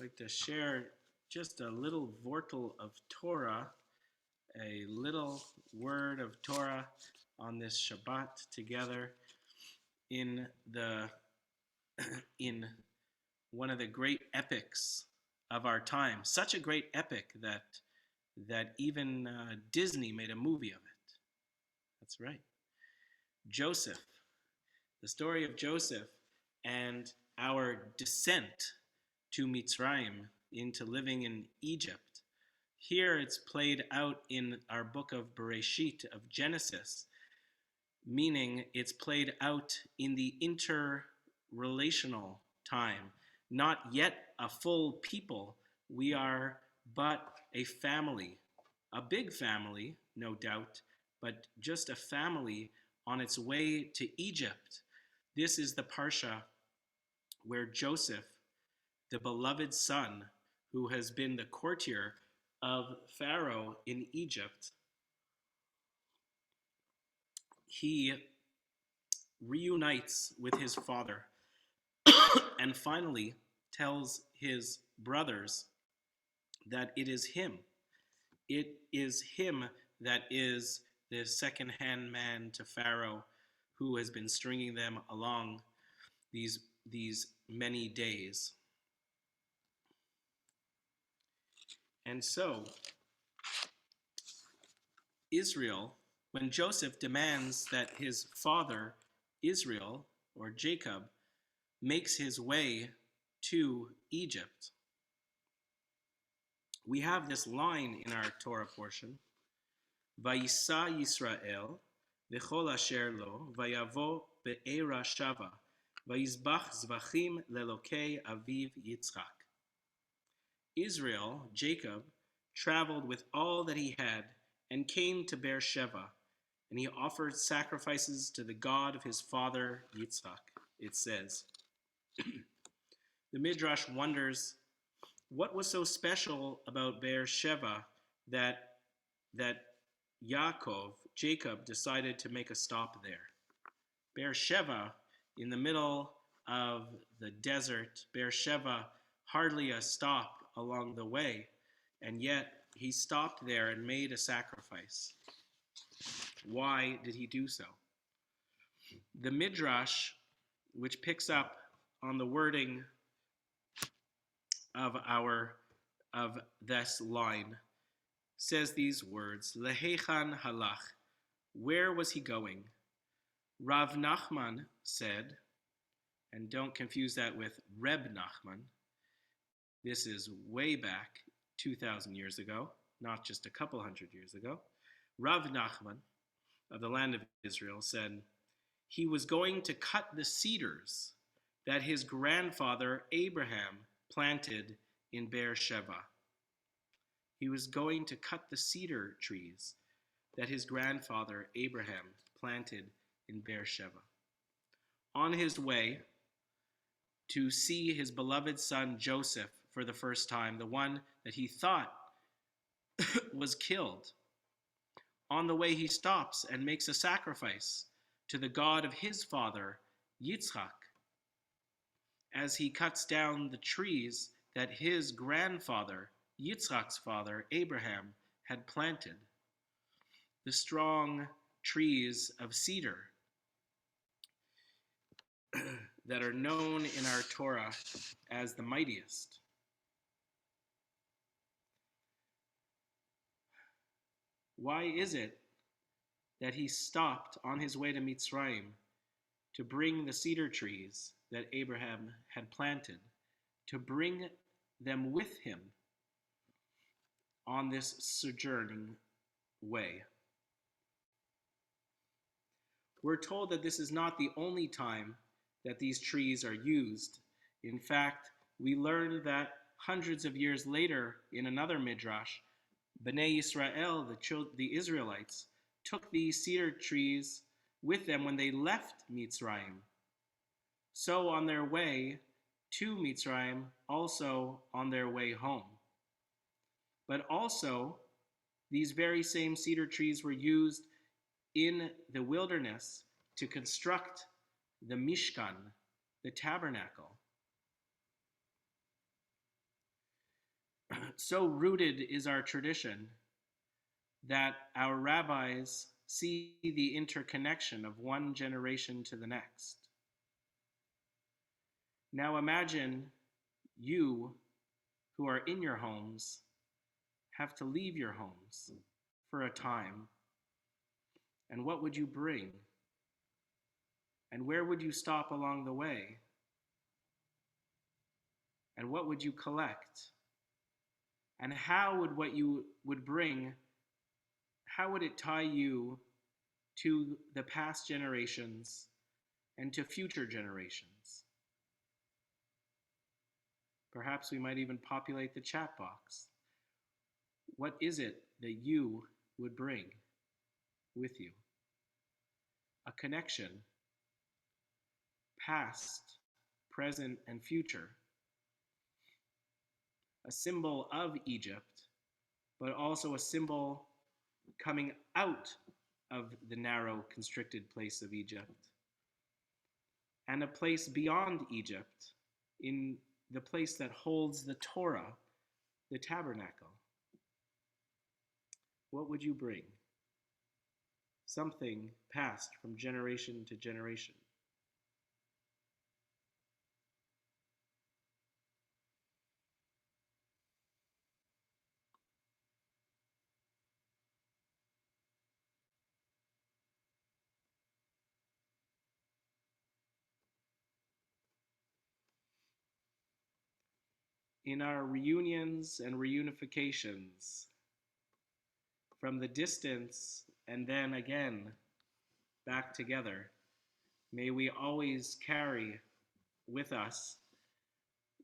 like to share just a little vortal of Torah, a little word of Torah on this Shabbat together in the in one of the great epics of our time. Such a great epic that even Disney made a movie of it. That's right. Joseph, the story of Joseph and our descent to Mitzrayim, into living in Egypt. Here it's played out in our book of Bereshit, of Genesis, meaning it's played out in the interrelational time. Not yet a full people, we are but a family, a big family, no doubt, but just a family on its way to Egypt. This is the Parsha where Joseph, the beloved son, who has been the courtier of Pharaoh in Egypt, he reunites with his father and finally tells his brothers that it is him. It is him that is the second-hand man to Pharaoh, who has been stringing them along these many days. And so, Israel, when Joseph demands that his father, Israel, or Jacob, makes his way to Egypt, we have this line in our Torah portion, Vayisa Yisrael, v'chol asher lo, vayavo be'era shava, vayizbach zvachim lelokei aviv Yitzchak. Israel, Jacob, traveled with all that he had and came to Beersheba, and he offered sacrifices to the God of his father Yitzchak, it says. The Midrash wonders what was so special about Beersheba that Yaakov, Jacob, decided to make a stop there. Beersheba, in the middle of the desert, Beersheba, hardly a stop along the way, and yet he stopped there and made a sacrifice. Why did he do so? The Midrash, which picks up on the wording of this line, says these words, Lehechan halach, where was he going? Rav Nachman said, and don't confuse that with Reb Nachman, this is way back 2,000 years ago, not just a couple hundred years ago. Rav Nachman of the land of Israel said, he was going to cut the cedars that his grandfather Abraham planted in Beersheba. He was going to cut the cedar trees that his grandfather Abraham planted in Beersheba. On his way to see his beloved son Joseph for the first time, the one that he thought was killed. On the way, he stops and makes a sacrifice to the God of his father, Yitzchak, as he cuts down the trees that his grandfather, Yitzchak's father, Abraham, had planted. The strong trees of cedar that are known in our Torah as the mightiest. Why is it that he stopped on his way to Mitzrayim to bring the cedar trees that Abraham had planted, to bring them with him on this sojourning way? We're told that this is not the only time that these trees are used. In fact, we learn that hundreds of years later in another midrash, Bnei Yisrael, the Israelites, took these cedar trees with them when they left Mitzrayim. So on their way to Mitzrayim, also on their way home. But also, these very same cedar trees were used in the wilderness to construct the Mishkan, the tabernacle. So rooted is our tradition that our rabbis see the interconnection of one generation to the next. Now imagine you who are in your homes have to leave your homes for a time. And what would you bring? And where would you stop along the way? And what would you collect? And how would what you would bring, how would it tie you to the past generations and to future generations? Perhaps we might even populate the chat box. What is it that you would bring with you? A connection, past, present, and future. A symbol of Egypt, but also a symbol coming out of the narrow, constricted place of Egypt, and a place beyond Egypt, in the place that holds the Torah, the tabernacle. What would you bring? Something passed from generation to generation. In our reunions and reunifications, from the distance and then again back together, may we always carry with us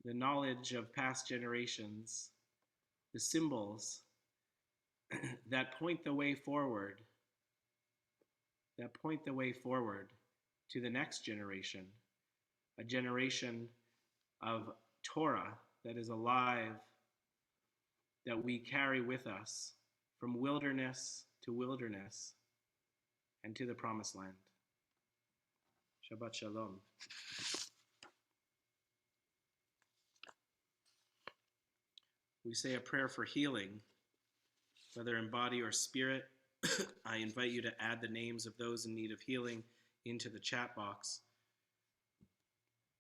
the knowledge of past generations, the symbols that point the way forward, to the next generation, a generation of Torah that is alive, that we carry with us from wilderness to wilderness and to the promised land. Shabbat Shalom. We say a prayer for healing, whether in body or spirit. I invite you to add the names of those in need of healing into the chat box.